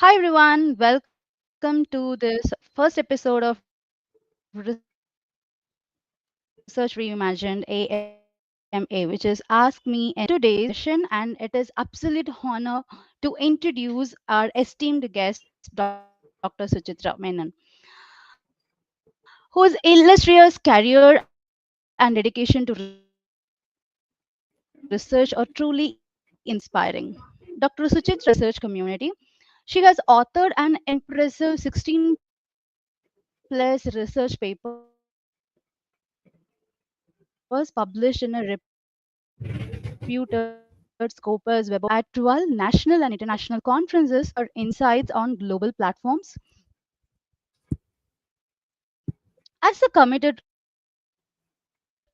Hi everyone, welcome to this first episode of Research Reimagined AMA, which is Ask Me Anything. Today's session, and it is absolute honor to introduce our esteemed guest, Dr. Suchitra Menon, whose illustrious career and dedication to research are truly inspiring. Dr. Suchitra is a member of the research community. She has authored an impressive 16 plus research papers published in a reputed scopus web of at 12 national and international conferences or insights on global platforms. As a committed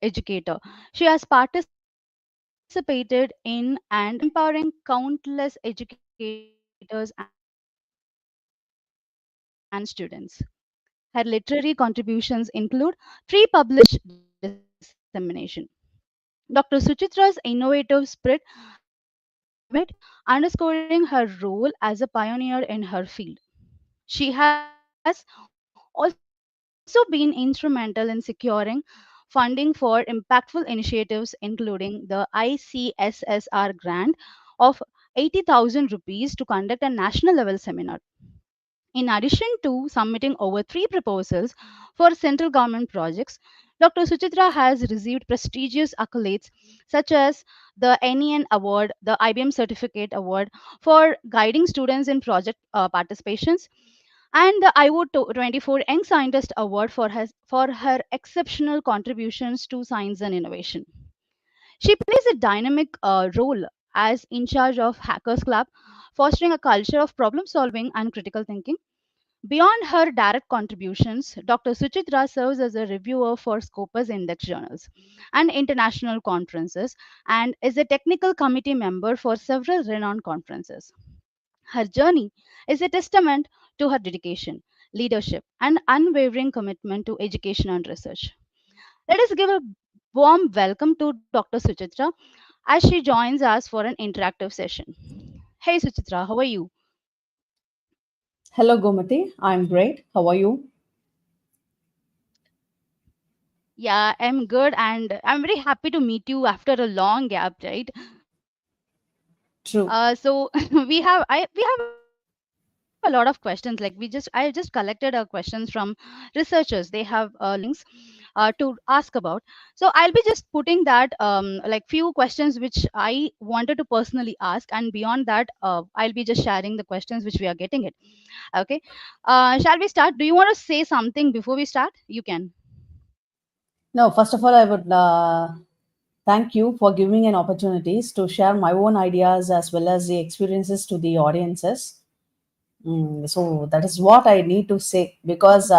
educator, she has participated in and empowering countless educators and students. Her literary contributions include pre-published dissemination. Dr. Suchitra's innovative spirit has embedded, underscoring her role as a pioneer in her field. She has also been instrumental in securing funding for impactful initiatives, including the ICSSR grant of 80,000 rupees to conduct a national level seminar. In addition to submitting over three proposals for central government projects, Dr. Suchitra has received prestigious accolades such as the NEN Award, the IBM Certificate Award for guiding students in project participations, and the IWO 24 Young Scientist Award for her exceptional contributions to science and innovation. She plays a dynamic role as in charge of Hackers Club, fostering a culture of problem solving and critical thinking. Beyond her direct contributions, Dr. Suchitra serves as a reviewer for Scopus Index journals and international conferences and is a technical committee member for several renowned conferences. Her journey is a testament to her dedication, leadership, and unwavering commitment to education and research. Let us give a warm welcome to Dr. Suchitra as she joins us for an interactive session. Hey Suchitra, how are you? Hello, Gomati. I'm great. How are you? Yeah, I'm good and I'm very happy to meet you after a long gap, right? True. So we have a lot of questions. Like I just collected questions from researchers. They have links to ask about. So I'll be just putting that like few questions which I wanted to personally ask, and beyond that, I'll be just sharing the questions which we are getting it. Okay. Shall we start? Do you want to say something before we start? You can. No, first of all, I would thank you for giving an opportunities to share my own ideas as well as the experiences to the audiences. So that is what I need to say because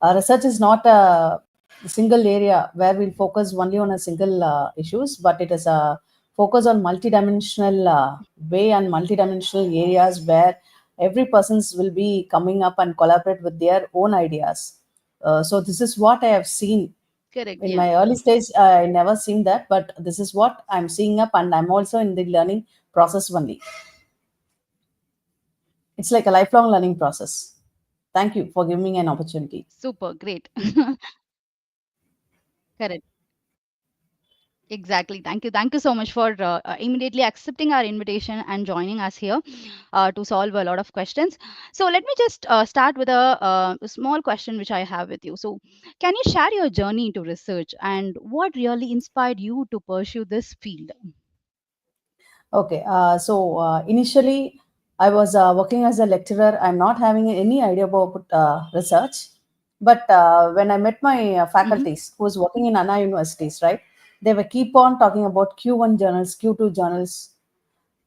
research is not a single area where we'll focus only on a single issues, but it is a focus on multidimensional way and multidimensional areas where every persons will be coming up and collaborate with their own ideas. So this is what I have seen Correct. in Yeah. my early stage. I never seen that, but this is what I'm seeing up, and I'm also in the learning process only. It's like a lifelong learning process. Thank you for giving me an opportunity. Super. Great. Correct. Exactly. Thank you. Thank you so much for immediately accepting our invitation and joining us here to solve a lot of questions. So, let me just start with a small question which I have with you. So, can you share your journey into research and what really inspired you to pursue this field? Okay, initially I was working as a lecturer. I'm not having any idea about research, but when I met my Mm-hmm. faculties who was working in Anna universities, right, they were keep on talking about Q1 journals, Q2 journals,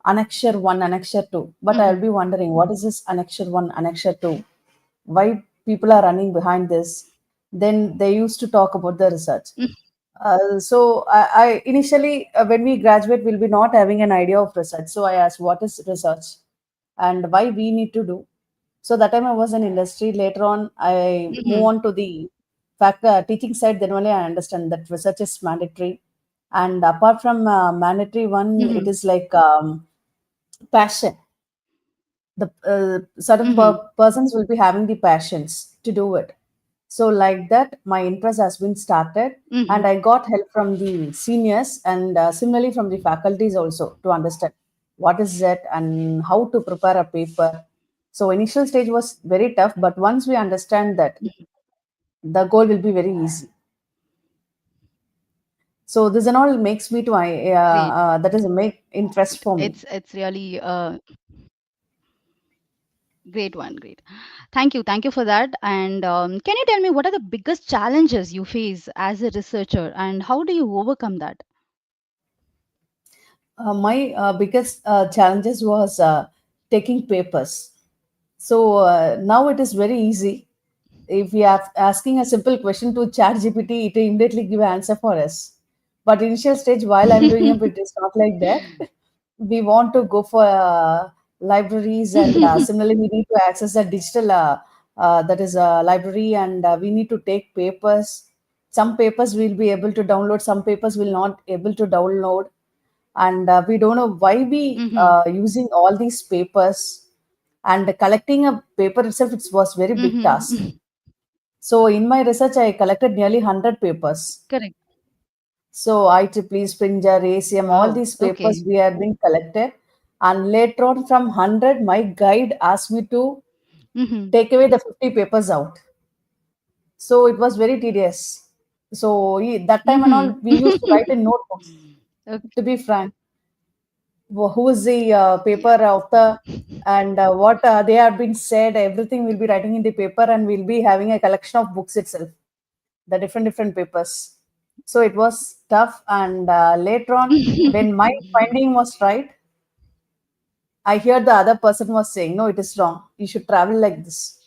Annexure 1, Annexure 2. But I'll Mm-hmm. be wondering, what is this Annexure 1, Annexure 2? Why people are running behind this? Then they used to talk about the research. I initially, when we graduate, we'll be not having an idea of research. So I asked, what is research and why we need to do? So that time I was in industry. Later on, I move Mm-hmm. on to the teaching side. Then only I understand that research is mandatory. And apart from mandatory one, it Mm-hmm. is like passion. The certain Mm-hmm. persons will be having the passions to do it. So like that my interest has been started, and Mm-hmm. I got help from the seniors, and similarly from the faculties also, to understand what is it and how to prepare a paper. So initial stage was very tough, but once we understand that, the goal will be very easy. So this and all makes me to Great. that is a make interest for me. It's really great one. Great. Thank you for that. And can you tell me what are the biggest challenges you face as a researcher, and how do you overcome that? My biggest challenges was taking papers. So now it is very easy. If we are asking a simple question to chat gpt, it immediately give an answer for us. But initial stage while I'm doing it, it is not like that. We want to go for libraries, and similarly we need to access a digital that is a library, and we need to take papers. Some papers we'll be able to download, some papers will not able to download, and we don't know why we Mm-hmm. using all these papers, and collecting a paper itself, it was very big task. Mm-hmm. So in my research, I collected nearly 100 papers. Correct. So IEEE, Springer, ACM, all Wow. these papers Okay. we had been collected. And later on from 100, my guide asked me to Mm-hmm. take away the 50 papers out. So it was very tedious. So that time and all, Mm-hmm. we used to write in notebooks, to Okay. be frank. Who is the paper Yeah. author, and what they have been said, everything we'll be writing in the paper, and we'll be having a collection of books itself, the different papers. So it was tough, and later on, when my finding was right, I hear the other person was saying, no, it is wrong, you should travel like this.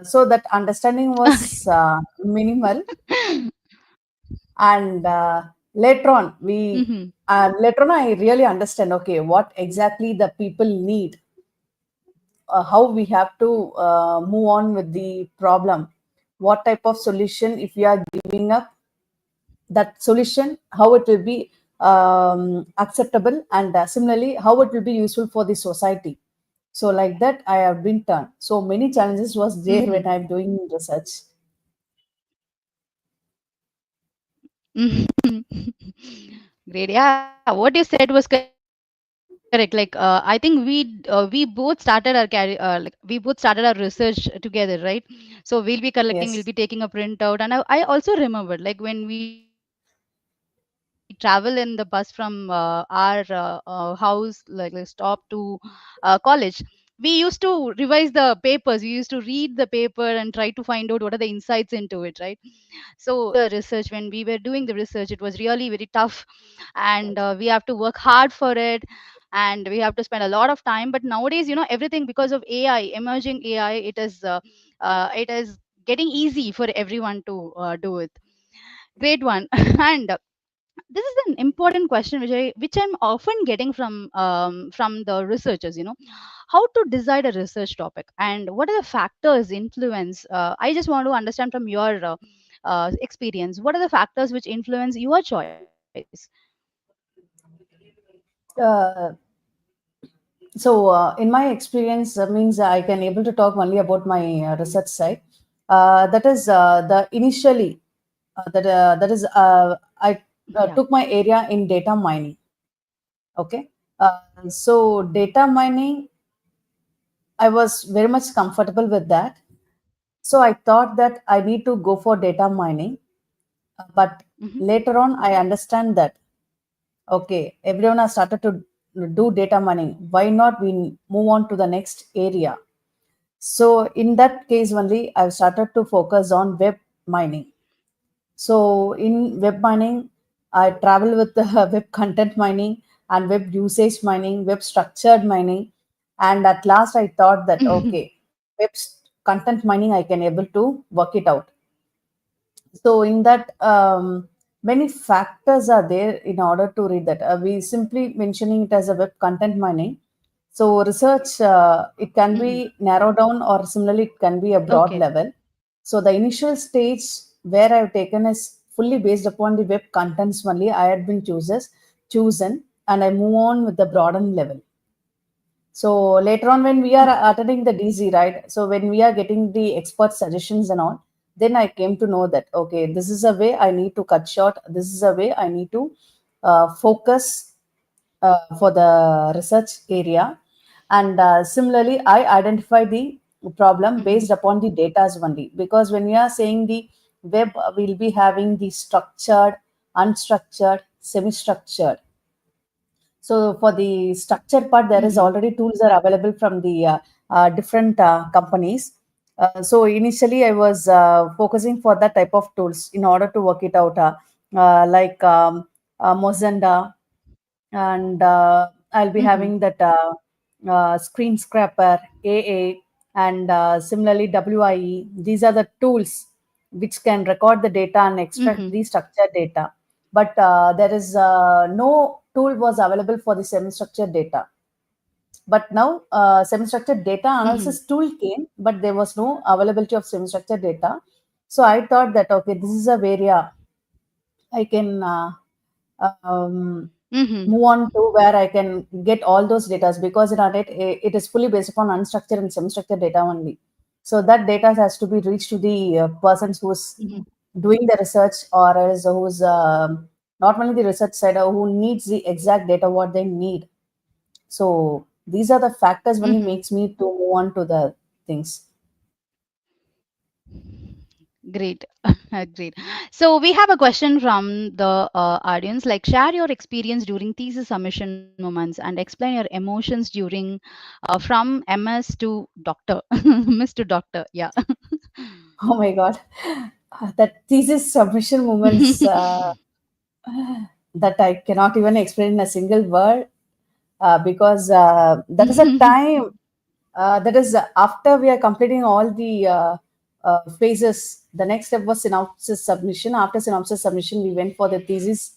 So that understanding was minimal, and later on we Mm-hmm. later on I really understand, okay, what exactly the people need, how we have to move on with the problem, what type of solution if we are giving up, that solution how it will be acceptable, and similarly how it will be useful for the society. So like that I have been turned, so many challenges was there when Mm-hmm. I'm doing research. Great. Yeah, what you said was correct. I think we both started our we both started our research together, right? So we'll be collecting, we'll be Yes. taking a printout, and I also remembered like when we travel in the bus from our house, like stop to college. We used to revise the papers. We used to read the paper and try to find out what are the insights into it, right? So when we were doing the research, it was really very tough, and we have to work hard for it, and we have to spend a lot of time. But nowadays, everything, because of AI, emerging AI, it is getting easy for everyone to do it. Great one. And this is an important question which I'm often getting from the researchers. How to decide a research topic, and what are the factors influence? I just want to understand from your experience, what are the factors which influence your choice? uh, so in my experience, means I can able to talk only about my research side. That is the initially that is I Yeah. took my area in data mining. Okay. So data mining, I was very much comfortable with that. So I thought that I need to go for data mining. But Hmm. later on, I understand that, okay, everyone has started to do data mining. Why not we move on to the next area? So in that case only, I've started to focus on web mining. So in web mining, I travel with the web content mining and web usage mining, web structured mining, and at last I thought that, okay, content mining I can able to work it out. So in that, many factors are there in order to read that. We simply mentioning it as a web content mining. So research, it can Hmm. be narrowed down, or similarly it can be a broad Okay. level. So the initial stage where I've taken is fully based upon the web contents only. I had been chosen, and I move on with the broadened level. So later on, when we are attending the DC, right? So when we are getting the expert suggestions and all, then I came to know that okay, this is a way I need to cut short, this is a way I need to focus for the research area. And similarly, I identify the problem based Mm-hmm. upon the data only, because when we are saying the web, we'll be having the structured, unstructured, semi structured. So for the structured part, there is Mm-hmm. already tools are available from the different companies. So initially, I was focusing for that type of tools in order to work it out, like Mozenda, and I'll be Mm-hmm. having that screen scraper, AA, and similarly WIE. These are the tools which can record the data and extract Mm-hmm. the structured data. But there is no tool was available for the semi-structured data. But now semi-structured data Mm-hmm. analysis tool came, but there was no availability of semi-structured data. So I thought that okay, this is a area I can um, Mm-hmm. move on to where I can get all those data, because in our net it is fully based upon unstructured and semi-structured data only. So that data has to be reached to the persons who's Mm-hmm. doing the research, or else who's not only the research side, who needs the exact data what they need. So these are the factors only Mm-hmm. makes me to move on to the things. Great. Great. So we have a question from the audience. Like, share your experience during thesis submission moments and explain your emotions during from MS to doctor, Miss to doctor. Yeah. Oh my god, that thesis submission moments, that I cannot even explain in a single word, because that is a time, that is after we are completing all the phases. The next step was synopsis submission. After synopsis submission, we went for the thesis,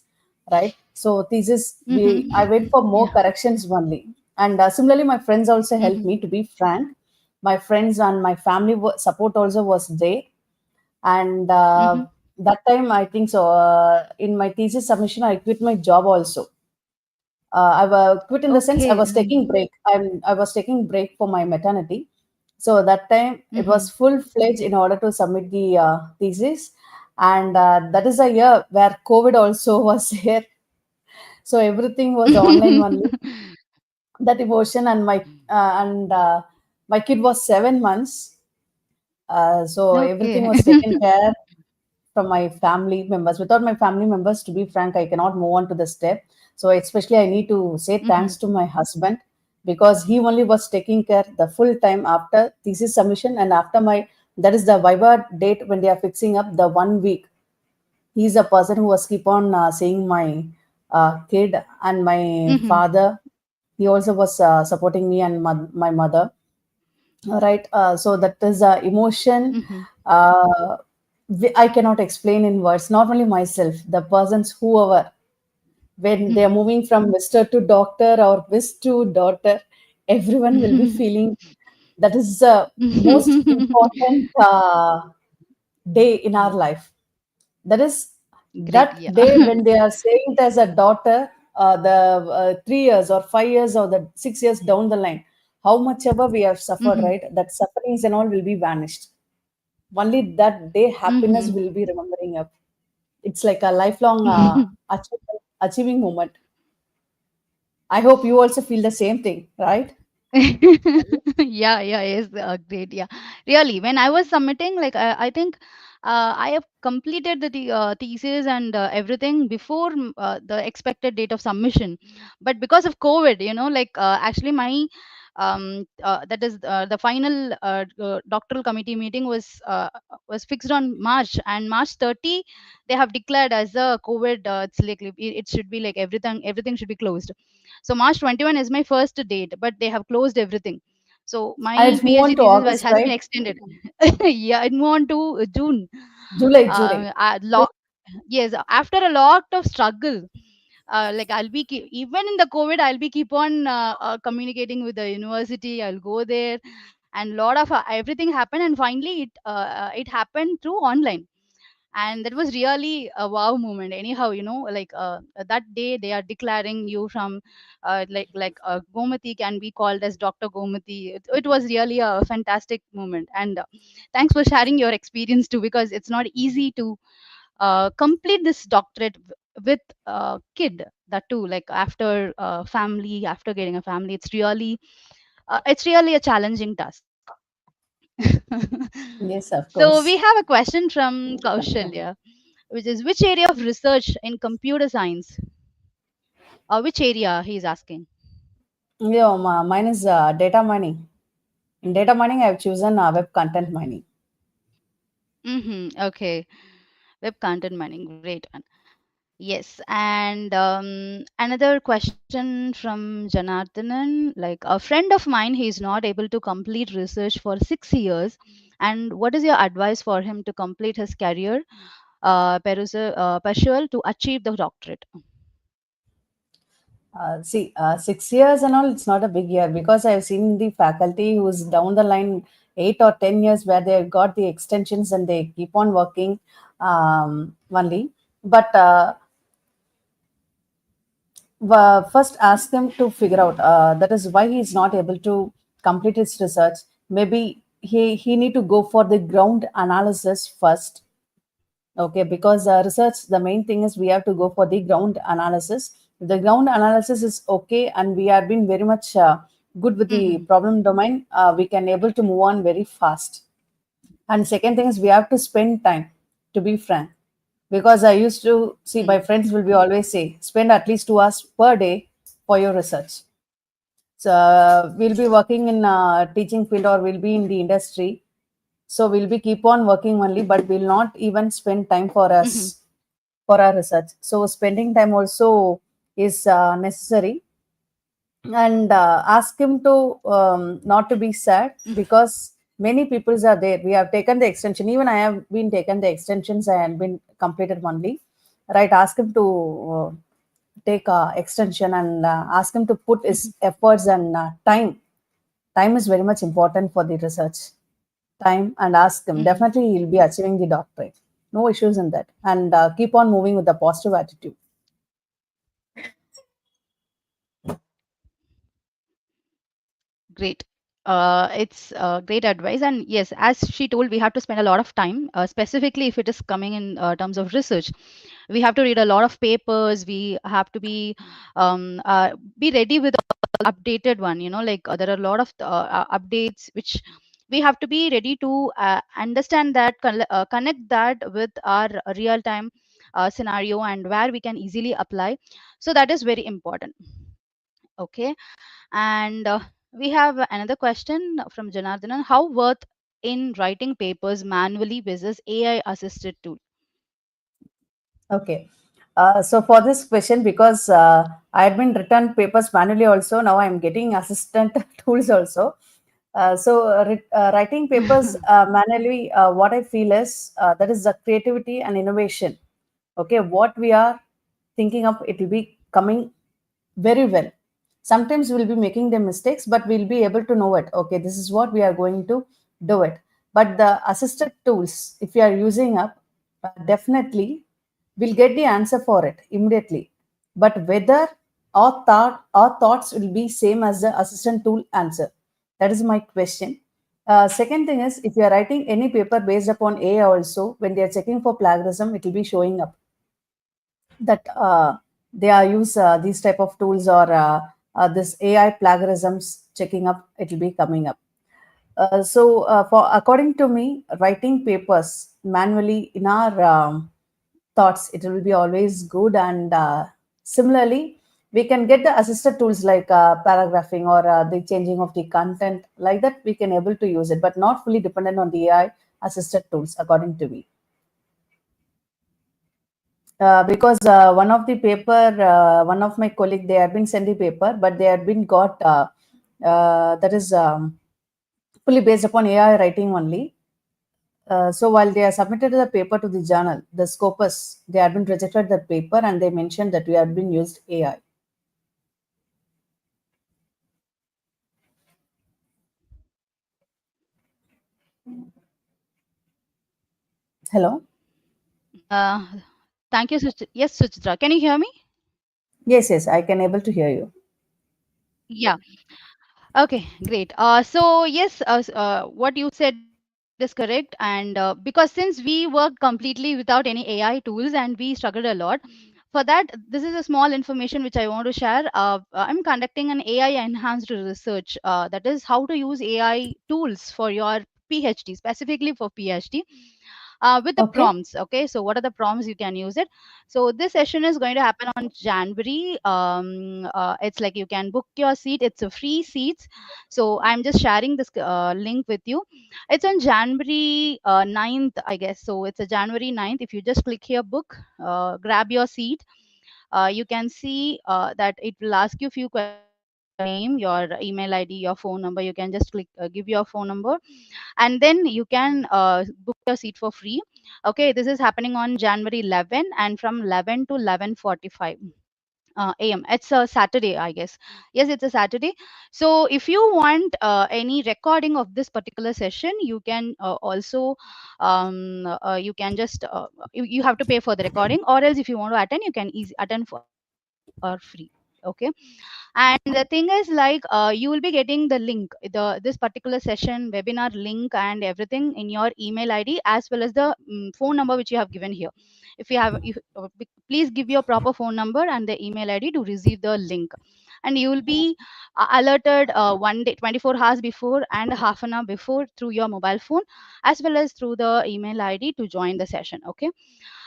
right? So thesis, we I went Mm-hmm. for more Yeah. corrections only. And similarly, my friends also helped Mm-hmm. me. To be frank, my friends and my family support also was there. And Mm-hmm. that time, I think so. In my thesis submission, I quit my job also. I was quit in the sense I Okay. was taking break. I was taking break for my maternity. So that time it Mm-hmm. was full fledged in order to submit the thesis, and that is a year where COVID also was here. So everything was online only. That emotion, and my kid was 7 months. So everything Okay. was taken care from my family members. Without my family members, to be frank, I cannot move on to the step. So especially I need to say Mm-hmm. thanks to my husband, because he only was taking care the full time after thesis submission, and after my, that is the viva date when they are fixing up the 1 week. He's a person who was keep on seeing my kid and my Mm-hmm. father. He also was supporting me and my mother. Right. So that is a emotion. Mm-hmm. I cannot explain in words. Not only myself, the persons, whoever, when they are moving from Mister to Doctor or Miss to Daughter, everyone will be feeling that is the most important day in our life. That is Great. that Yeah. day when they are saying it as a daughter, the 3 years or 5 years or the 6 years down the line, how much ever we have suffered, Mm-hmm. right? That sufferings and all will be vanished. Only that day happiness Mm-hmm. will be remembering up. It's like a lifelong achieving moment. I hope you also feel the same thing, right? Yeah, yeah, yes, great. Yeah, really. When I was submitting, like I think I have completed the thesis and everything before the expected date of submission. But because of COVID, like actually my that is the final doctoral committee meeting was fixed on March, and March 30 they have declared as a COVID. It's like it should be like everything should be closed. So March 21 is my first date, but they have closed everything. So my And it's move on PhD to thesis August, has been right? extended. Yeah, it moved on to June. July, July. Uh, a lot, yes, after a lot of struggle. Like even in the COVID, I'll be keep on communicating with the university. I'll go there, and lot of everything happened, and finally it happened through online. and that was really a wow moment. Anyhow, like that day they are declaring you from Gomati can be called as Dr. Gomati. It was really a fantastic moment, and thanks for sharing your experience too, because it's not easy to complete this doctorate with kid, that too, like after family, after getting a family. It's really a challenging task. Yes, of So we course. have a question from Kaushalya, which is, which area of research in computer science, or which area he is asking? Yeah, mine is data mining. In data mining, I've chosen web content mining. Okay, web content mining, great. Yes, and another question from Janardhanan, like a friend of mine, he is not able to complete research for 6 years, and what is your advice for him to complete his career, pursual to achieve the doctorate? See, 6 years and all, it's not a big year because I've seen the faculty who's down the line 8 or 10 years where they've got the extensions and they keep on working only. But first ask them to figure out that is why he's not able to complete his research. Maybe he need to go for the ground analysis first. Okay, because research, the main thing is we have to go for the ground analysis. If the ground analysis is okay and we have been very much good with the Mm-hmm. problem domain, we can able to move on very fast. And second thing is we have to spend time, to be frank. Because I used to see my friends will be always say, spend at least 2 hours per day for your research. So we'll be working in teaching field or we'll be in the industry. So we'll be keep on working only, but we'll not even spend time for Mm-hmm. us for our research. So spending time also is necessary, and ask him to not to be sad because many peoples are there. We have taken the extension. Even I have been taken the extensions. I have been completed only. Right? Ask him to take extension and ask him to put his efforts and time. Time is very much important for the research. Time and ask him. Mm-hmm. Definitely, he'll be achieving the doctorate. No issues in that. And keep on moving with a positive attitude. Great. It's great advice, and yes, as she told, we have to spend a lot of time, specifically if it is coming in terms of research. We have to read a lot of papers. We have to be ready with updated one. Like there are a lot of updates which we have to be ready to understand that, connect that with our real time scenario, and where we can easily apply. So that is very important. Okay. And we have another question from Janardhanan. How worth in writing papers manually versus AI assisted tool? Okay. So for this question, because I had been written papers manually also, now I'm getting assistant tools also. Writing papers manually, what I feel is that is the creativity and innovation. Okay, what we are thinking of, it will be coming very well. Sometimes we'll be making the mistakes, but we'll be able to know it. Okay, this is what we are going to do it. But the assisted tools, if you are using up, definitely we'll get the answer for it immediately. But whether our thoughts will be same as the assistant tool answer, that is my question. Second thing is, if you are writing any paper based upon AI also, when they are checking for plagiarism, it will be showing up that they are use these type of tools or this AI plagiarisms checking up, it will be coming up. For according to me, writing papers manually in our thoughts, it will be always good. And similarly, we can get the assisted tools like paragraphing or the changing of the content. Like that, we can able to use it, but not fully dependent on the AI assisted tools, according to me. Because one of the paper, one of my colleague, they had been sent the paper, but they had been got that is fully based upon AI writing only. So while they are submitted the paper to the journal, the Scopus, they had been rejected the paper and they mentioned that we had been used AI. Hello. Thank you, yes, Suchitra. Can you hear me? Yes, yes, I can able to hear you. Yeah. Okay, great. So yes, what you said is correct, and because since we worked completely without any AI tools and we struggled a lot, for that, this is a small information which I want to share. I'm conducting an AI enhanced research. That is how to use AI tools for your PhD, specifically for PhD. With the Okay. prompts. Okay, so what are the prompts you can use it? So this session is going to happen on January. It's like you can book your seat. It's a free seats. So I'm just sharing this link with you. It's on January 9th, I guess. So it's a January 9th. If you just click here, book, grab your seat. You can see that it will ask you a few questions like your name, your email ID, your phone number. You can just click, give your phone number, and then you can book your seat for free. Okay, this is happening on January 11 and from 11 to 11:45 am. It's a Saturday, I guess. Yes, it's a Saturday. So if you want any recording of this particular session, you can also you can just you have to pay for the recording, or else if you want to attend, you can easy attend for free. Okay. And the thing is like you will be getting the link, this particular session webinar link and everything in your email ID as well as the phone number which you have given here. If you have, if, please give your proper phone number and the email ID to receive the link, and you will be alerted one day 24 hours before and half an hour before through your mobile phone as well as through the email ID to join the session. Okay,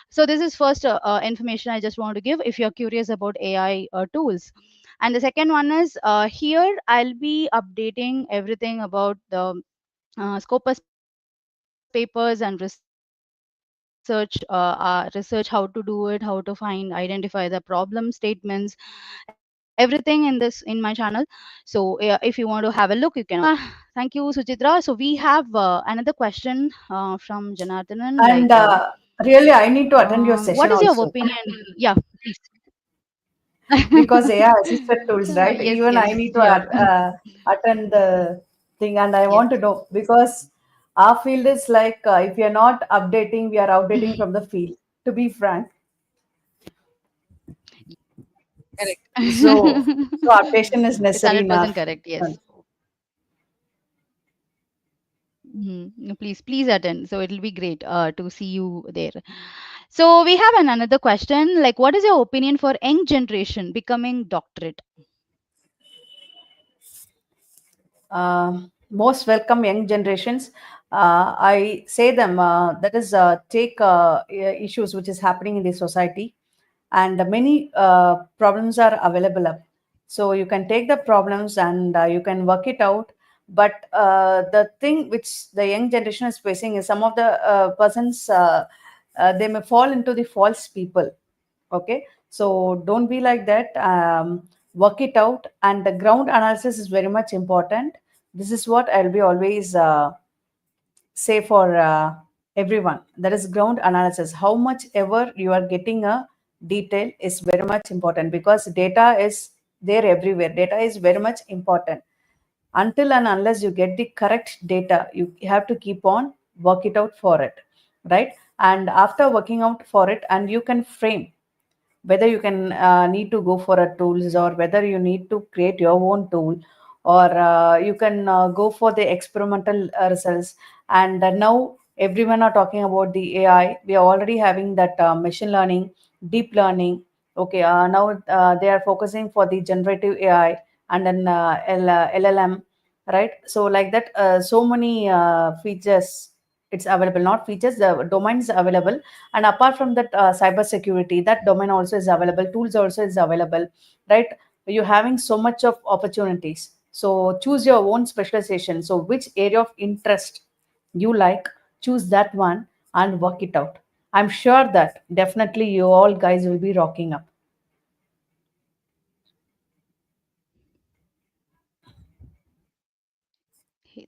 so this is first information I just want to give if you're curious about AI tools. And the second one is here I'll be updating everything about the Scopus papers and research how to do it, how to find, identify the problem statements, everything in this in my channel. So if you want to have a look, you can also check it. Thank you, Suchitra. So we have another question from Janardhanan, like And really, I need to attend your what session is your also. opinion? Yeah, please. Because AI assisted tools, right? Yes, Even I yes, need to sure. attend the thing, and I want Yes. to know because our field is like if we are not updating, we are outdating from the field. To be frank, Correct. so updation is It's necessary in our 100% correct. field. Yes. Please attend. So it'll be great to see you there. So we have another question. Like, what is your opinion for young generation becoming doctorate? Most welcome young generations. I say them that is take issues which is happening in the society, and many problems are available up. So you can take the problems and you can work it out. But the thing which the young generation is facing is some of the persons they may fall into the false people. Okay, so don't be like that. Work it out, and the ground analysis is very much important. This is what I'll be always say for everyone. That is ground analysis. How much ever you are getting a detail is very much important because data is there everywhere. Data is very much important. Until and unless you get the correct data, you have to keep on work it out for it, right? And after working out for it, and you can frame whether you can need to go for a tools or whether you need to create your own tool, or you can go for the experimental results. And now everyone are talking about the AI. We are already having that machine learning, deep learning. Okay, now they are focusing for the generative AI, and then LLM, right? So like that, so many features it's available, not features, the domains available. And apart from that, cyber security, that domain also is available, tools also is available, right? You're having so much of opportunities, so choose your own specialization. So which area of interest you like, choose that one and work it out. I'm sure that definitely you all guys will be rocking up.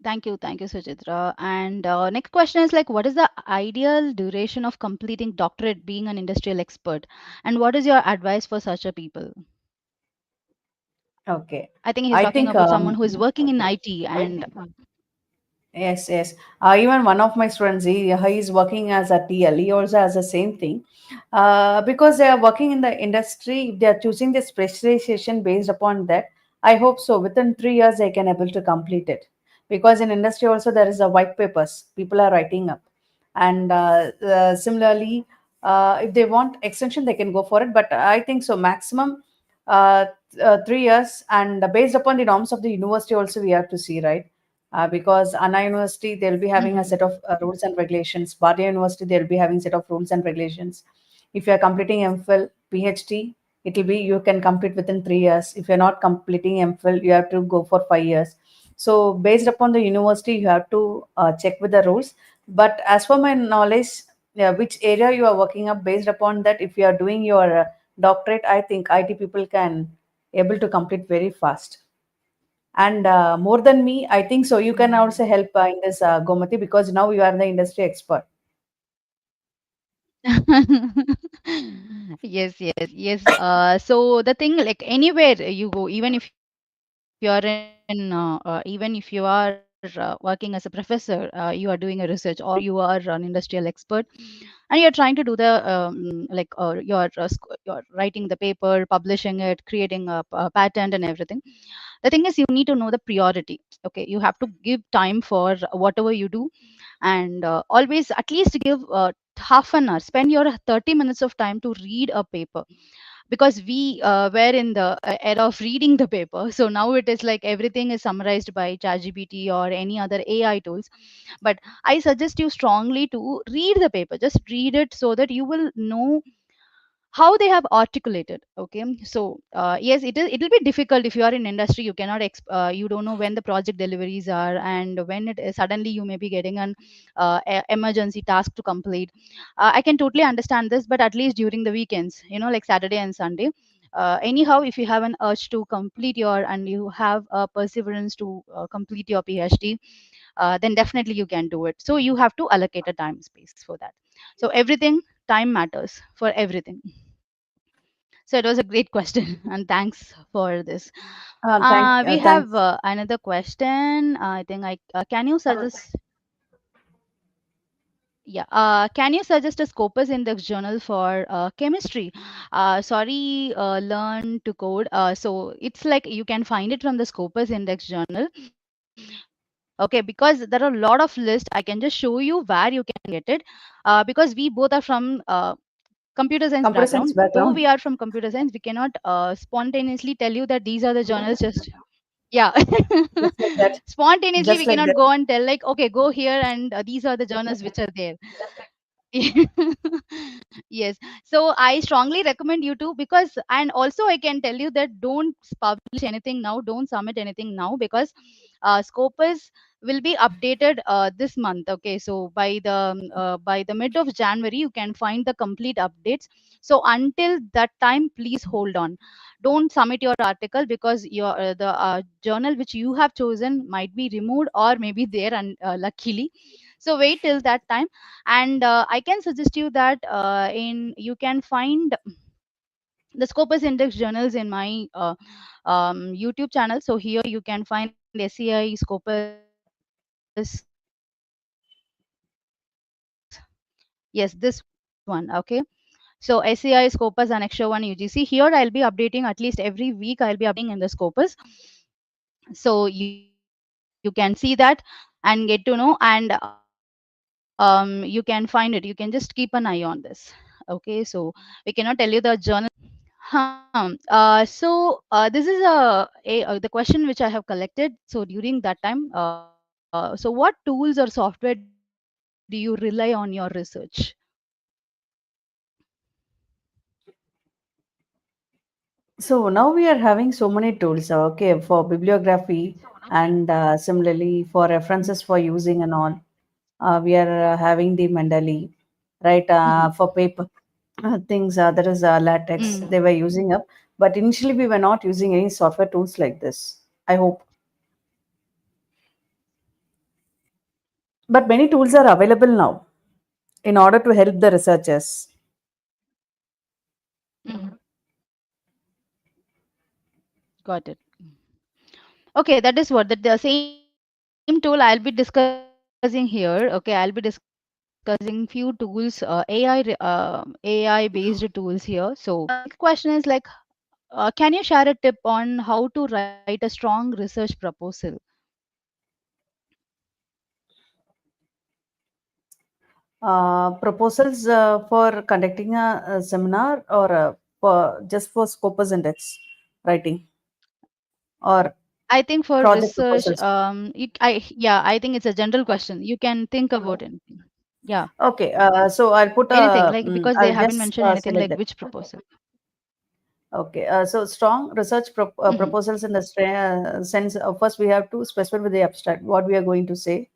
Thank you, Suchitra. And next question is like, what is the ideal duration of completing doctorate being an industrial expert? And what is your advice for such a people? Okay, I think he's I talking think about someone who is working in IT and Yes, yes. Even one of my students, he is working as a TL. He also has the same thing. Because they are working in the industry, if they are choosing the specialization based upon that, I hope so. Within 3 years, they can able to complete it. Because in industry also there is a white papers people are writing up, and similarly, if they want extension, they can go for it. But I think so maximum uh, 3 years, and based upon the norms of the university also we have to see, right? Because Anna University they'll be having a set of rules and regulations. Bhatia University they'll be having set of rules and regulations. If you are completing MPhil, PhD, it will be you can complete within 3 years. If you're not completing MPhil, you have to go for 5 years. So based upon the university, you have to check with the rules. But as for my knowledge, yeah, which area you are working up, based upon that, if you are doing your doctorate, I think IT people can able to complete very fast. And more than me, I think so. You can also help in this Gomati, because now you are the industry expert. Yes, yes, yes. So the thing, like anywhere you go, even if you're in, even if you are working as a professor, you are doing a research, or you are an industrial expert, and you're trying to do the you're writing the paper, publishing it, creating a patent and everything. The thing is, you need to know the priority. Okay, you have to give time for whatever you do, and always at least give half an hour, spend your 30 minutes of time to read a paper, because we were in the era of reading the paper. So now it is like everything is summarized by ChatGPT or any other AI tools. But I suggest you strongly to read the paper. Just read it so that you will know how they have articulated. Okay, so yes, it will be difficult if you are in industry. You cannot you don't know when the project deliveries are, and when it is suddenly you may be getting an emergency task to complete. I can totally understand this, but at least during the weekends, like Saturday and Sunday, anyhow, if you have an urge to complete your, and you have a perseverance to complete your PhD, then definitely you can do it. So you have to allocate a time space for that. So everything, time matters for everything. So it was a great question, and thanks for this. We have Thanks. another question. I think I can you suggest? Yeah, can you suggest a Scopus Index journal for chemistry? Sorry, learn to code. So it's like you can find it from the Scopus Index journal. Okay, because there are a lot of lists. I can just show you where you can get it. Because we both are from computer science Computer background. science Though we are background, from computer science, we cannot spontaneously tell you that these are the journals. Just yeah, just like that, spontaneously just we like cannot that. go and tell like, okay, go here, and these are the journals which are there. Yes, so I strongly recommend you to, because, and also I can tell you that don't publish anything now, don't submit anything now, because Scopus will be updated this month. Okay, so by the mid of January you can find the complete updates. So until that time, please hold on, don't submit your article, because your the journal which you have chosen might be removed or maybe there, and luckily. So wait till that time. And I can suggest you that in you can find the Scopus Index journals in my YouTube channel. So here you can find SCI Scopus. Yes, this one. Okay. So SCI Scopus Annexure 1 UGC. Here I'll be updating at least every week. I'll be updating in the Scopus. So you can see that and get to know. And you can find it. You can just keep an eye on this. Okay. So we cannot tell you the journal. This is the question which I have collected. So during that time, so what tools or software do you rely on your research? So now we are having so many tools, okay, for bibliography, and similarly for references for using and all. We are having the Mendeley, right? For paper things, there is latex Mm. they were using up, but initially we were not using any software tools like this. I hope, but many tools are available now in order to help the researchers. Mhm. Got it. Okay, that is what the same thing. So the same tool I'll be discussing here. Okay, I'll be discussing few tools, AI based tools here. So my question is like, can you share a tip on how to write a strong research proposal? Proposals for conducting a seminar or for just for Scopus Index writing or I think for project research, proposals. I think it's a general question. You can think about anything. Yeah, Okay, so I'll put anything a, like because they I'll haven't just mentioned anything select like that. which proposal. Okay, so strong research Hmm. proposals in the sense of first we have to specify with the abstract what we are going to say,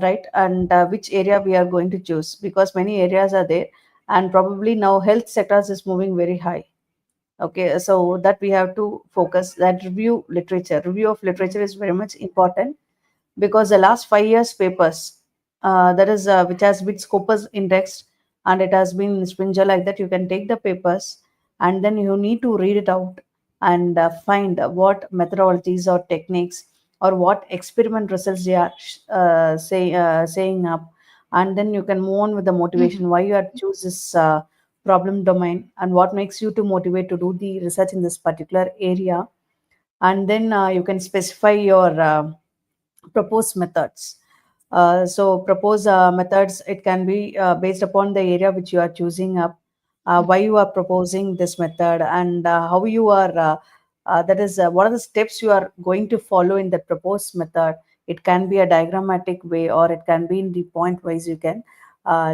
right? And which area we are going to choose because many areas are there, and probably now health sectors is moving very high. Okay, so that we have to focus that review of literature is very much important because the last 5 years papers that is which has been scopus indexed and it has been springer like that, you can take the papers and then you need to read it out and find what methodologies or techniques or what experiment results they are saying up, and then you can move on with the motivation why you have choose this problem domain and what makes you to motivate to do the research in this particular area, and then you can specify your propose methods. So propose methods, it can be based upon the area which you are choosing up, why you are proposing this method, and how you are, that is, what are the steps you are going to follow in the proposed method. It can be a diagrammatic way or it can be in the point wise, you can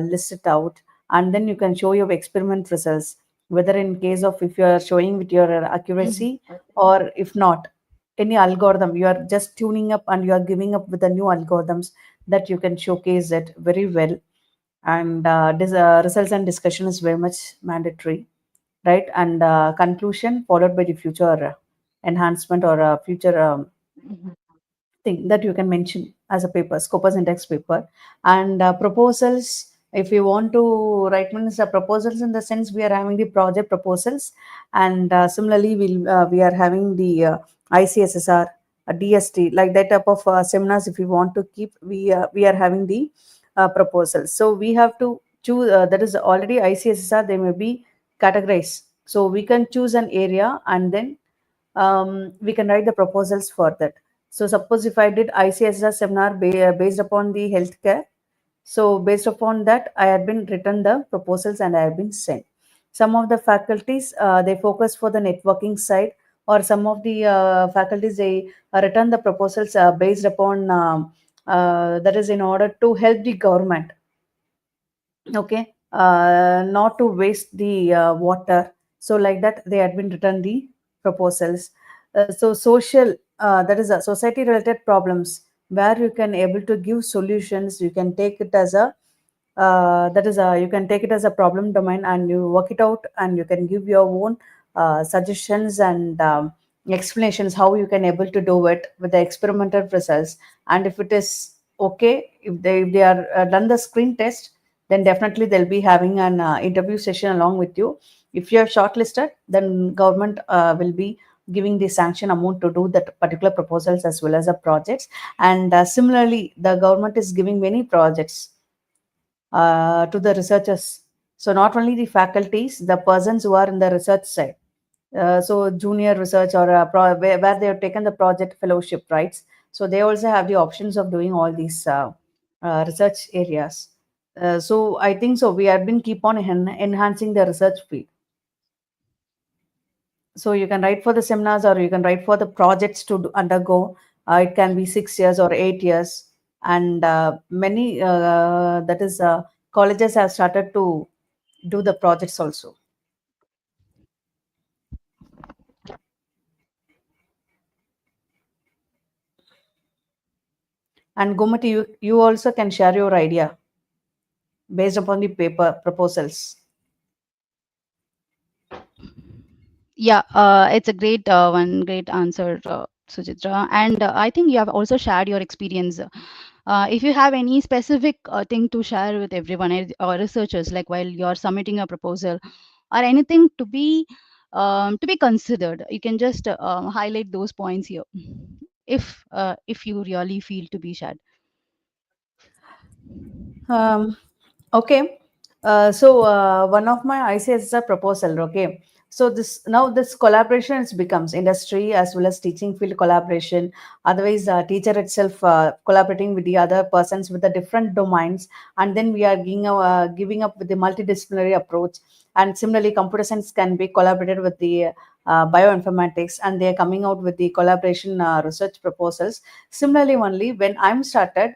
list it out, and then you can show your experiment results, whether in case of if you are showing with your Hmm. accuracy or if not any algorithm you are just tuning up and you are giving up with the new algorithms that you can showcase it very well, and this results and discussion is very much mandatory, right? And conclusion followed by the future enhancement or future thing that you can mention as a paper, Scopus index paper, and proposals. If you want to write means proposals in the sense we are having the project proposals, and similarly we are having the ICSSR, DST, like that type of seminars. If we want to keep, we are having the proposals. So we have to choose. That is already ICSSR. They may be categorized. So we can choose an area and then we can write the proposals for that. So suppose if I did ICSR seminar based upon the healthcare, so based upon that, I had been written the proposals and I have been sent. Some of the faculties they focus for the networking side, or some of the faculties they return the proposals based upon that is in order to help the government, okay, not to waste the water. So like that they had been written the proposals. So social, that is a society related problems where you can able to give solutions, you can take it as a that is a, you can take it as a problem domain and you work it out and you can give your own suggestions and explanations how you can able to do it with the experimental results. And if it is okay, if they are done the screen test, then definitely they'll be having an interview session along with you. If you are shortlisted, then government will be giving the sanction amount to do that particular proposals as well as the projects. And similarly the government is giving many projects to the researchers. So not only the faculties, the persons who are in the research side. So junior research or where they have taken the project fellowship rights. So they also have the options of doing all these research areas. So I think so. We have been keep on enhancing the research field. So you can write for the seminars or you can write for the projects to undergo. It can be 6 years or 8 years, and many that is colleges have started to do the projects also. And Gomati, you also can share your idea based upon the paper proposals. Yeah, it's a great great answer, Suchitra. And I think you have also shared your experience. If you have any specific thing to share with everyone or researchers, like while you're submitting a proposal or anything to be considered, you can just highlight those points here. if you really feel to be shared. Um, okay. One of my ICS is a proposal. Okay. So this now this collaboration is becomes industry as well as teaching field collaboration. Otherwise, teacher itself collaborating with the other persons with the different domains, and then we are giving up with the multidisciplinary approach. And similarly, computer science can be collaborated with the bioinformatics, and they are coming out with the collaboration research proposals. Similarly, only when I'm started,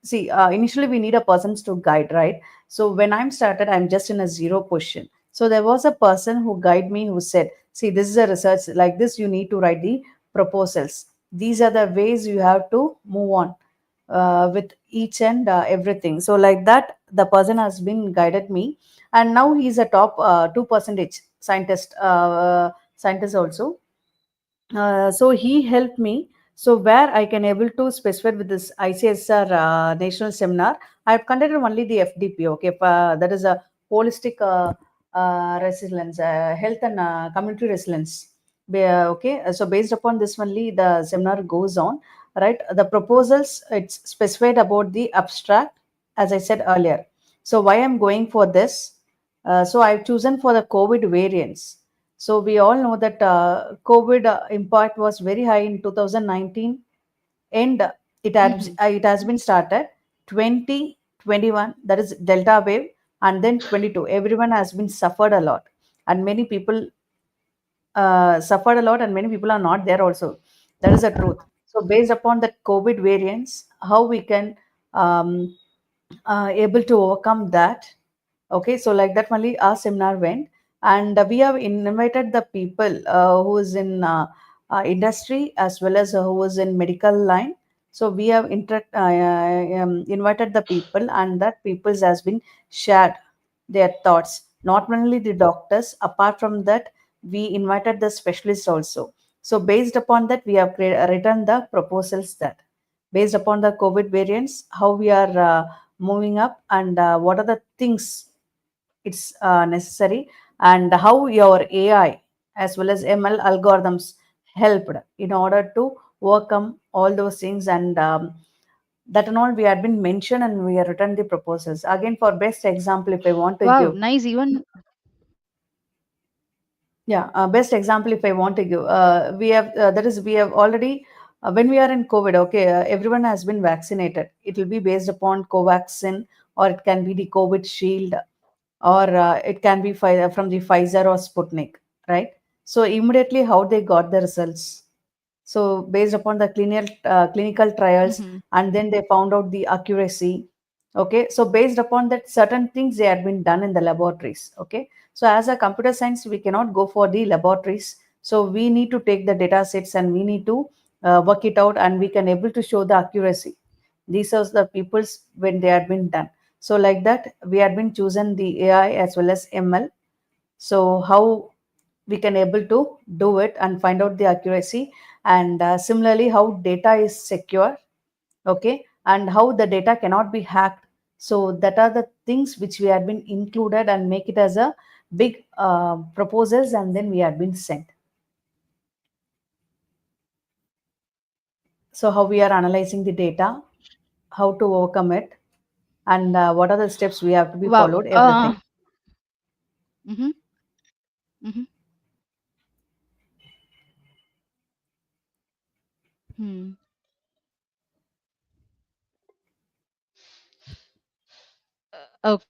see, initially we need a person to guide, right? So when I'm started, I'm just in a zero position. So there was a person who guide me who said, see, this is a research like this, you need to write the proposals. These are the ways you have to move on with each and everything. So like that, the person has been guided me, and now he's a top 2% scientist also. So he helped me. So where I can able to specify with this ICSR national seminar, I have conducted only the FDP. Okay, that is a holistic resilience, health and community resilience. Okay, so based upon this only the seminar goes on. Right, the proposals it's specified about the abstract, as I said earlier. So why I'm going for this? So I've chosen for the COVID variants. So we all know that COVID impact was very high in 2019, and it has been started 2021. That is Delta wave, and then 22. Everyone has been suffered a lot, and many people suffered a lot, and many people are not there also. That is the truth. So based upon the COVID variants, how we can um, able to overcome that. Okay, so like that only our seminar went, and we have invited the people who is in industry as well as who is in medical line. So we have invited the people, and that peoples has been shared their thoughts. Not only the doctors, apart from that, we invited the specialists also. So based upon that, we have written the proposals that based upon the COVID variants, how we are moving up, and what are the things it's necessary, and how your AI as well as ML algorithms helped in order to overcome all those things, and that and all we had been mentioned, and we have written the proposals. Again, for best example, if I want to give, Wow, nice. Even yeah, best example if I want to give, we have that is we have already when we are in COVID, okay, everyone has been vaccinated. It will be based upon Covaxin, or it can be the COVID Shield, or it can be from the Pfizer or Sputnik, right? So immediately how they got the results. So based upon the clinical trials, and then they found out the accuracy. Okay, so based upon that, certain things they had been done in the laboratories. Okay, so as a computer science, we cannot go for the laboratories. So we need to take the data sets, and we need to work it out, and we can able to show the accuracy. These are the peoples when they had been done. So like that, we had been chosen the AI as well as ML. So how we can able to do it and find out the accuracy, and similarly how data is secure. Okay, and how the data cannot be hacked. So that are the things which we had been included and make it as a big proposals, and then we had been sent. So how we are analyzing the data, how to overcome it, and what are the steps we have to be wow. followed, everything. Mhm, mhm, hmm. Okay.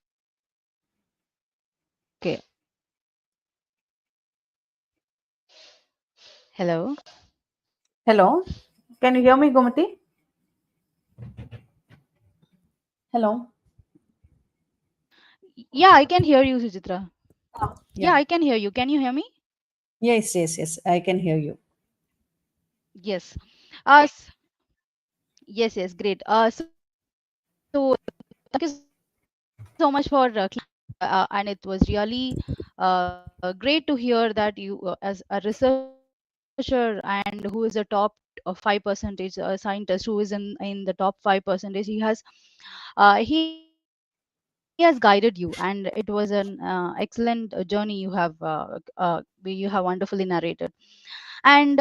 Hello. Hello, can you hear me, Gomati? Hello. Yeah, I can hear you, Suchitra. Yeah. Yeah, I can hear you. Can you hear me? Yes, yes, yes. I can hear you. Yes. S Yes, yes, great. So thank you so much for and it was really great to hear that you, as a researcher and who is a top 5% scientist, who is in the top 5%, he has guided you, and it was an excellent journey you have wonderfully narrated. And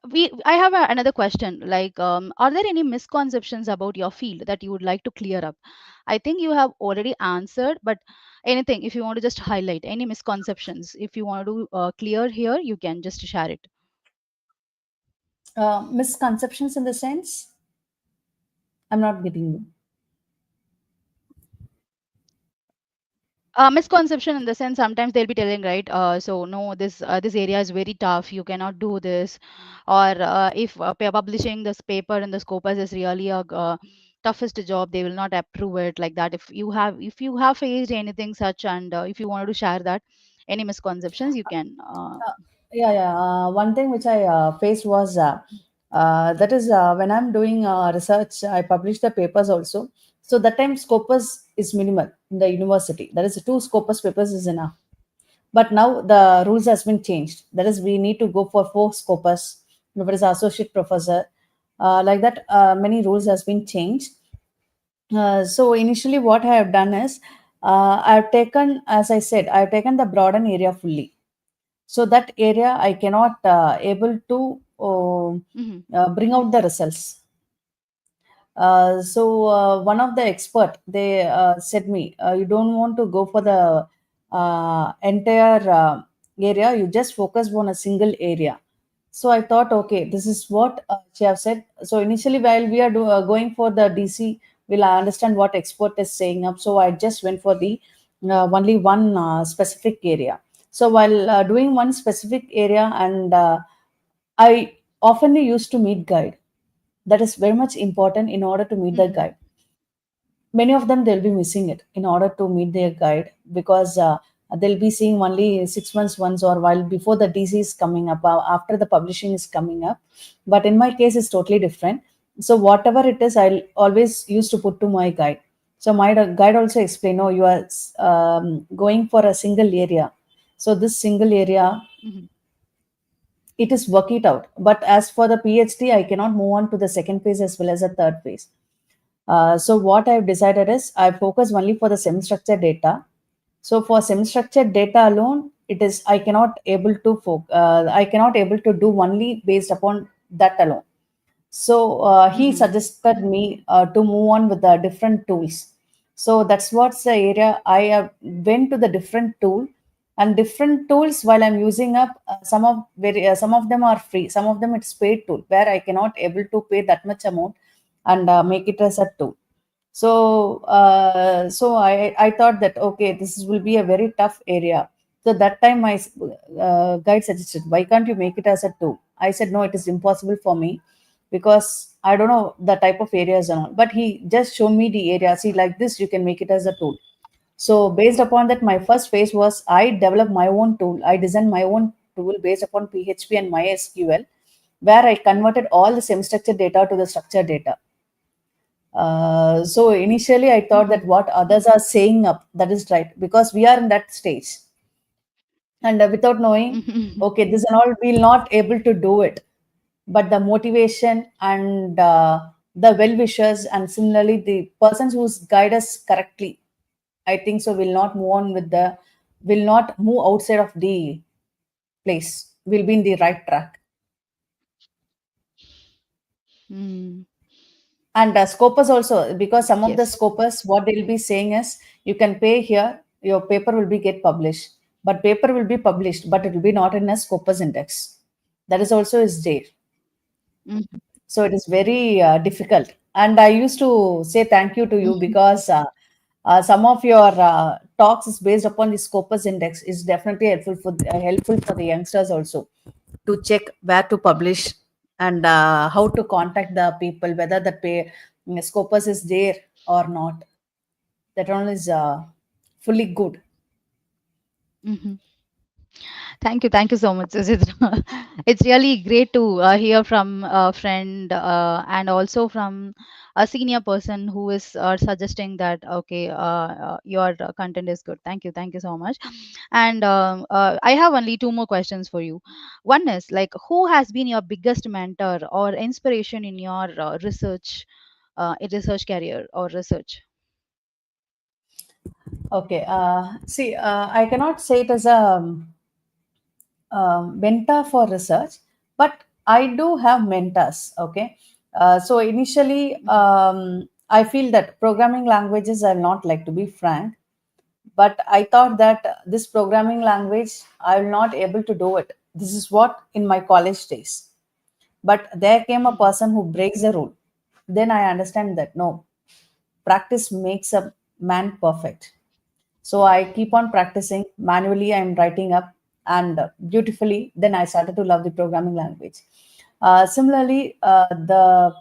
I have another question. Like, are there any misconceptions about your field that you would like to clear up? I think you have already answered, but anything, if you want to just highlight any misconceptions, if you want to clear here, you can just share it. Misconceptions in the sense, I'm not getting you. Misconception in the sense sometimes they'll be telling, right, so no, this area is very tough, you cannot do this, or if publishing this paper in the scopus is really a toughest job, they will not approve it, like that. If you have faced anything such, and if you wanted to share that, any misconceptions, you can. Yeah, yeah. One thing which I faced was that is when I'm doing research, I publish the papers also. So that time scopus is minimal in the university. That is two scopus papers is enough. But now the rules has been changed. That is, we need to go for four scopus. If it is associate professor, like that, many rules has been changed. So initially, what I have done is, I've taken, as I said, I've taken the broaden area fully. So that area I cannot able to Mhm, bring out the results. One of the expert, they said me, you don't want to go for the entire area, you just focus on a single area. So I thought, okay, this is what she have said. So initially, while we are going for the DC, will I understand what expert is saying up. So I just went for the only one specific area. So while doing one specific area, and I oftenly used to meet guide. That is very much important in order to meet the mhm, guide. Many of them they'll be missing it in order to meet their guide, because they'll be seeing only 6 months once, or while before the DC is coming up, after the publishing is coming up. But in my case, it's totally different. So whatever it is, I'll always used to put to my guide. So my guide also explain, oh, you are going for a single area. So this single area, mhm, it is work it out. But as for the PhD, I cannot move on to the second phase as well as the third phase. So what I've decided is I focus only for the semi-structured data. So for semi-structured data alone, it is I cannot able to do only based upon that alone. So he mhm, suggested me to move on with the different tools. So that's what's the area I went to the different tool, and different tools while I'm using up some of them are free, some of them it's paid tool where I cannot able to pay that much amount and make it as a tool. So I thought that okay, this will be a very tough area. So that time my guide suggested, why can't you make it as a tool? I said no, it is impossible for me because I don't know the type of areas and all. But he just showed me the area. See, like this, you can make it as a tool. So based upon that, my first phase was I developed my own tool. I designed my own tool based upon PHP and MySQL, where I converted all the semi-structured data to the structured data. So initially, I thought that mhm, what others are saying up, that is right, because we are in that stage, and without knowing, mhm, okay, this and all, we'll not able to do it. But the motivation and the well wishers, and similarly the persons who guide us correctly, I think so, will not move on with the, will not move outside of the place. Will be in the right track. mm. And scopus also, because some of the Yes. scopus, what they'll be saying is, you can pay here, your paper will be get published. But paper will be published, but it will be not in a scopus index. That is also is there. Mhm, So it is very difficult. And I used to say thank you to you mhm, because some of your talks is based upon the Scopus index is definitely helpful for the youngsters also to check where to publish and how to contact the people, whether the Scopus is there or not. That one is fully good. mhm. Thank you so much, Suchitra. It's really great to hear from a friend, and also from a senior person who is suggesting that okay, your content is good. Thank you so much. And I have only two more questions for you. One is like, who has been your biggest mentor or inspiration in your research career or research? Okay. See, I cannot say it as a mentor for research, but I do have mentors. Okay. So initially, I feel that programming languages are not like, to be frank, but I thought that this programming language I will not able to do it. This is what in my college days. But there came a person who breaks the rule. Then I understand that no, practice makes a man perfect. So I keep on practicing manually. I'm writing up, and beautifully. Then I started to love the programming language. Similarly, the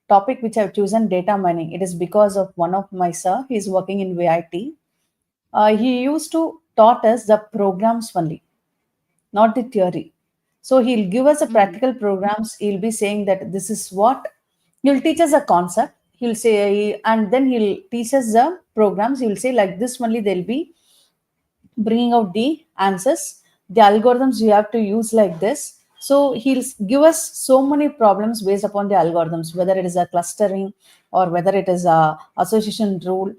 topic which I've chosen, data mining, it is because of one of my sir. He's working in VIT. He used to taught us the programs only, not the theory. So he'll give us a Mhm. practical programs. He'll be saying that this is what he'll teach us a concept. He'll say, and then he'll teach us the programs. He'll say like this only. They'll be bringing out the answers. The algorithms you have to use like this. So he'll give us so many problems based upon the algorithms, whether it is a clustering or whether it is a association rule.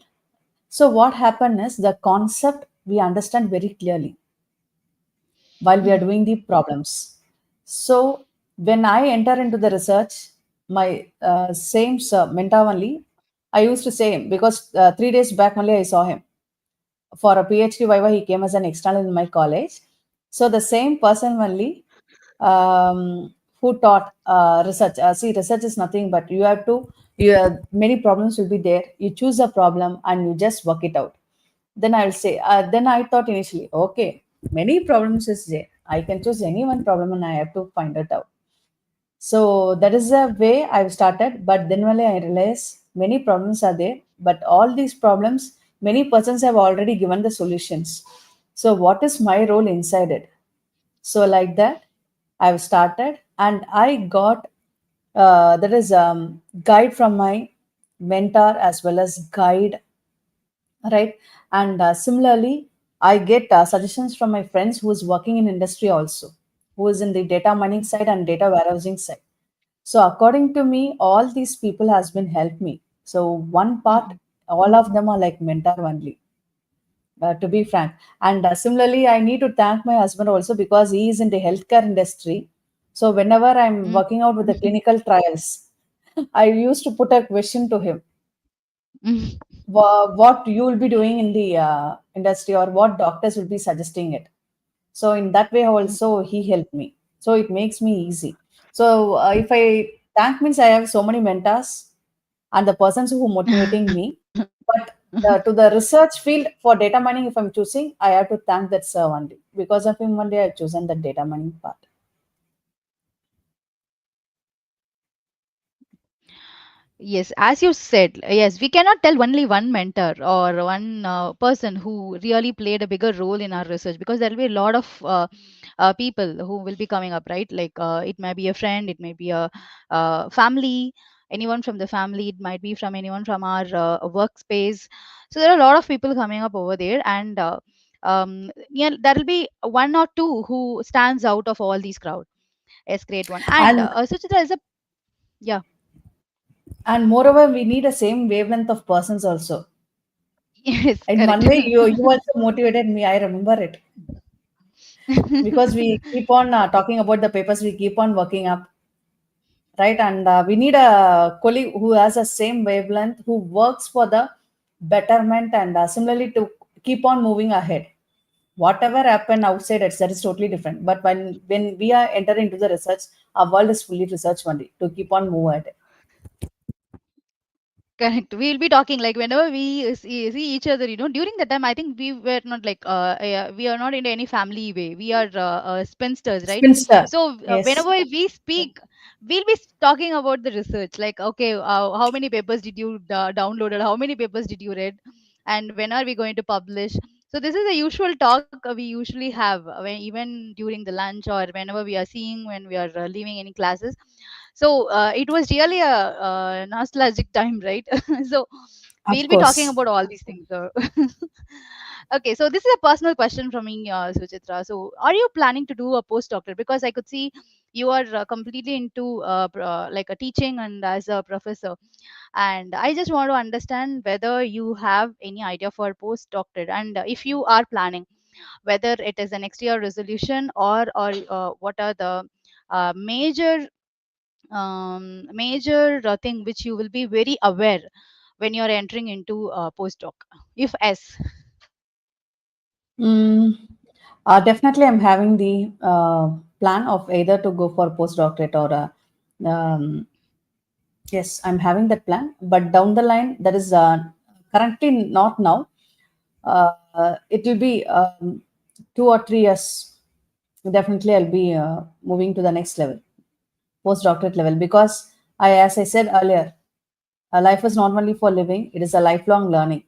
So what happened is the concept we understand very clearly while we are Mhm. doing the problems. So when I enter into the research, my same sir, mentor only, I used to say him because 3 days back only I saw him for a PhD Viva. He came as an external in my college. So the same person only, who taught research. See, research is nothing but you have to. Many problems will be there. You choose a problem and you just work it out. Then I'll say. Then I thought initially, okay, many problems is there. I can choose any one problem and I have to find it out. So that is the way I've started. But then only I realized many problems are there. But all these problems, many persons have already given the solutions. So what is my role inside it? So like that, I've started, and I got that is guide from my mentor as well as guide, right? And similarly, I get suggestions from my friends who is working in industry also, who is in the data mining side and data warehousing side. So according to me, all these people has been helped me. So one part, Mhm. all of them are like mentor only, to be frank. And similarly, I need to thank my husband also because he is in the healthcare industry. So whenever I'm Mm. working out with the clinical trials, I used to put a question to him: Mhm. what you will be doing in the industry, or what doctors will be suggesting it. So in that way also he helped me, so it makes me easy. So if I thank means I have so many mentors and the persons who motivating me. But to the research field for data mining, if I'm choosing, I have to thank that sir only. Because of him only I've chosen the data mining part. Yes, as you said, yes, we cannot tell only one mentor or one person who really played a bigger role in our research, because there will be a lot of people who will be coming up, right? Like it may be a friend, it may be a family, anyone from the family, it might be from anyone from our workspace. So there are a lot of people coming up over there, and yeah, there will be one or two who stands out of all these crowd. Yes, great one. And and Suchitra is a yeah. and moreover, we need a same wavelength of persons also. Yes, In correct. one way, you also motivated me. I remember it because we keep on talking about the papers. We keep on working up, right? And we need a colleague who has the same wavelength, who works for the betterment, and similarly to keep on moving ahead. Whatever happen outside, it's that is totally different. But when we are entering into the research, our world is fully research only to keep on move ahead. Correct. We'll be talking like whenever we see each other, during that time, I think we were not like, we are not into any family way. We are spinsters, right? Spinster, So yes. whenever we speak, we'll be talking about the research. Like, okay, how many papers did you download, or how many papers did you read? And when are we going to publish? So this is a usual talk we usually have even during the lunch, or whenever we are seeing when we are leaving any classes. So it was really a, nostalgic time, right? So Of we'll be talking course. about all these things. So okay, so this is a personal question from me, Suchitra. So are you planning to do a postdoctorate? Because I could see you are completely into like a teaching and as a professor, and I just want to understand whether you have any idea for postdoctorate, and if you are planning, whether it is a next year resolution, or what are the major major thing which you will be very aware when you're entering into postdoc? If yes. Mm, definitely, I'm having the plan of either to go for postdoctorate or yes, I'm having that plan. But down the line, that is currently not now. It will be 2 or 3 years. Definitely, I'll be moving to the next level, postdoctorate level, because as I said earlier, life is not only for living; it is a lifelong learning.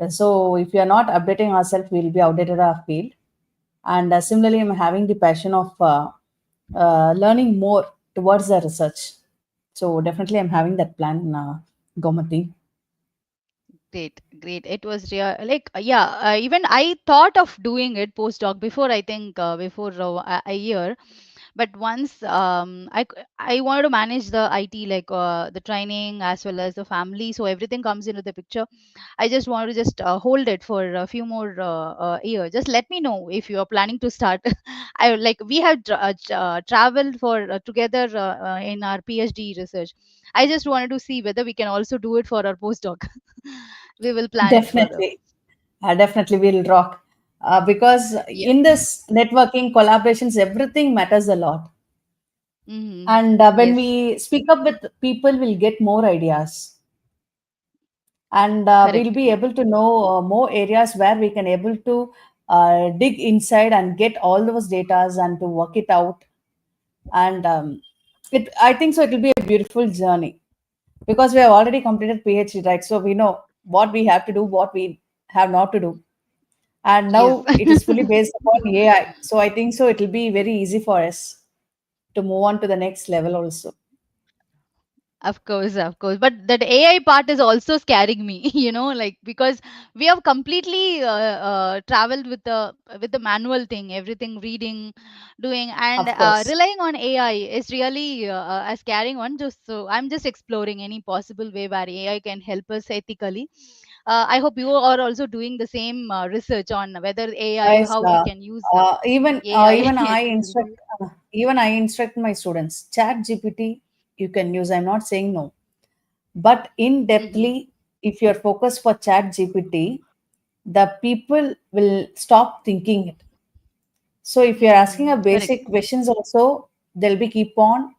So, if we are not updating ourselves, we will be outdated our field. And similarly, I'm having the passion of learning more towards the research. So, definitely, I'm having that plan, Gomati. Great, great. It was real. Like, yeah, even I thought of doing it postdoc before, I think, before a year. But once I wanted to manage the IT, like the training as well as the family. So everything comes into the picture. I just want to just hold it for a few more years. Just let me know if you are planning to start. I like we have traveled for together in our PhD research. I just wanted to see whether we can also do it for our postdoc. We will plan it further. Definitely, definitely, we'll rock. Because Yeah. in this networking, collaborations, everything matters a lot. And when Yes. we speak up with people, we'll get more ideas, and we'll Correct. be able to know more areas where we can able to dig inside and get all those datas and to work it out. And it I think so it will be a beautiful journey, because we have already completed PhD, right? So we know what we have to do, what we have not to do, and Yes. now it is fully based upon AI. So I think so it will be very easy for us to move on to the next level also. Of course, of course. But that AI part is also scaring me, like because we have completely traveled with the manual thing, everything reading, doing, and Of course. relying on AI is really a scaring one. Just so I'm just exploring any possible way where AI can help us ethically. I hope you are also doing the same research on whether AI, Yes, how we can use AI even I ethically. instruct my students. Chat GPT you can use. I'm not saying no, but in Hmm. depthly, if you're focused for Chat GPT, the people will stop thinking it. So if you're asking a Correct. basic questions also, they'll be keep on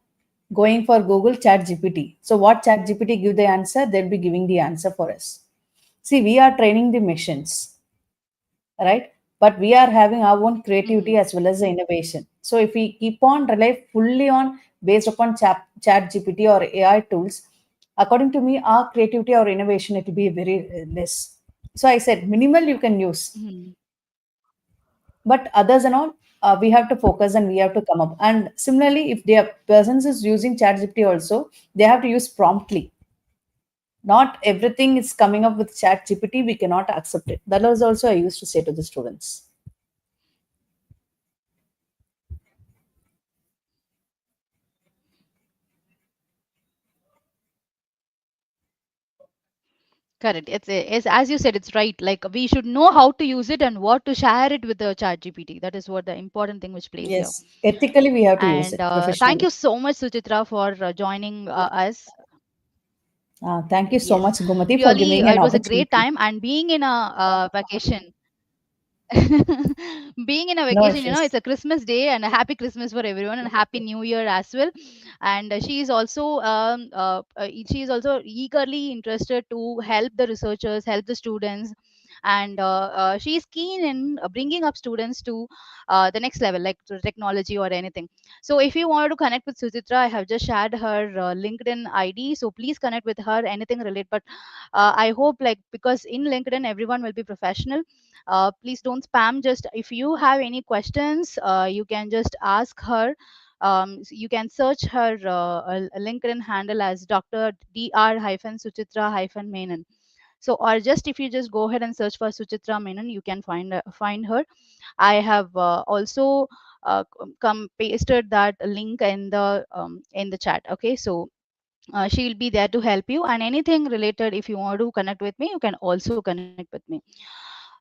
going for Google Chat GPT. So what Chat GPT give the answer, they'll be giving the answer for us. See, we are training the machines, right? But we are having our own creativity Hmm. as well as the innovation. So if we keep on rely fully on based upon chat GPT or AI tools, according to me, our creativity or innovation it will be very less. So I said minimal you can use, Hmm. but others and all we have to focus and we have to come up. And similarly, if their persons is using chat GPT also, they have to use promptly. Not everything is coming up with chat GPT, we cannot accept it. That was also I used to say to the students. Correct. It's as you said, it's right. Like we should know how to use it and what to share it with the chat GPT. That is what the important thing which plays here. Yes, ethically we have to use And it thank professionally. you so much, Suchitra, for joining us. Thank you so much, Yes, Gumati, for really, giving an it was a great opportunity. time. And being in a vacation, being in a No vacation, issues. it's a Christmas day and a happy Christmas for everyone and happy New Year as well. And she is also eagerly interested to help the researchers, help the students. And she is keen in bringing up students to the next level, like to technology or anything. So if you want to connect with Suchitra, I have just shared her LinkedIn ID, so please connect with her, anything related. But I hope, like, because in LinkedIn everyone will be professional, please don't spam. Just if you have any questions, you can just ask her. You can search her LinkedIn handle as Dr. Dr. Suchitra Menon. So, or just if you just go ahead and search for Suchitra Menon, you can find her. I have also come pasted that link in the chat. Okay, so she will be there to help you, and anything related, if you want to connect with me, you can also connect with me.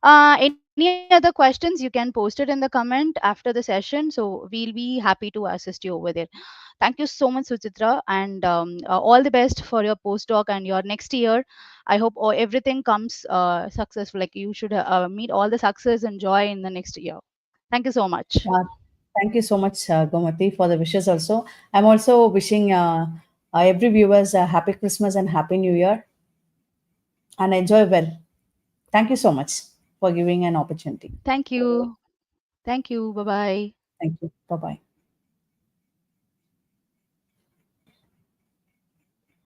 Anyways, Any other questions, you can post it in the comment after the session. So we'll be happy to assist you over there. Thank you so much, Suchitra, and all the best for your postdoc and your next year. I hope everything comes successful. Like you should meet all the success and joy in the next year. Thank you so much. Uh, Thank you so much, Gomati, for the wishes also. I'm also wishing every viewers a happy Christmas and happy New Year and enjoy well. Thank you so much for giving an opportunity. Thank you. Thank you. Bye bye. Thank you. Bye bye.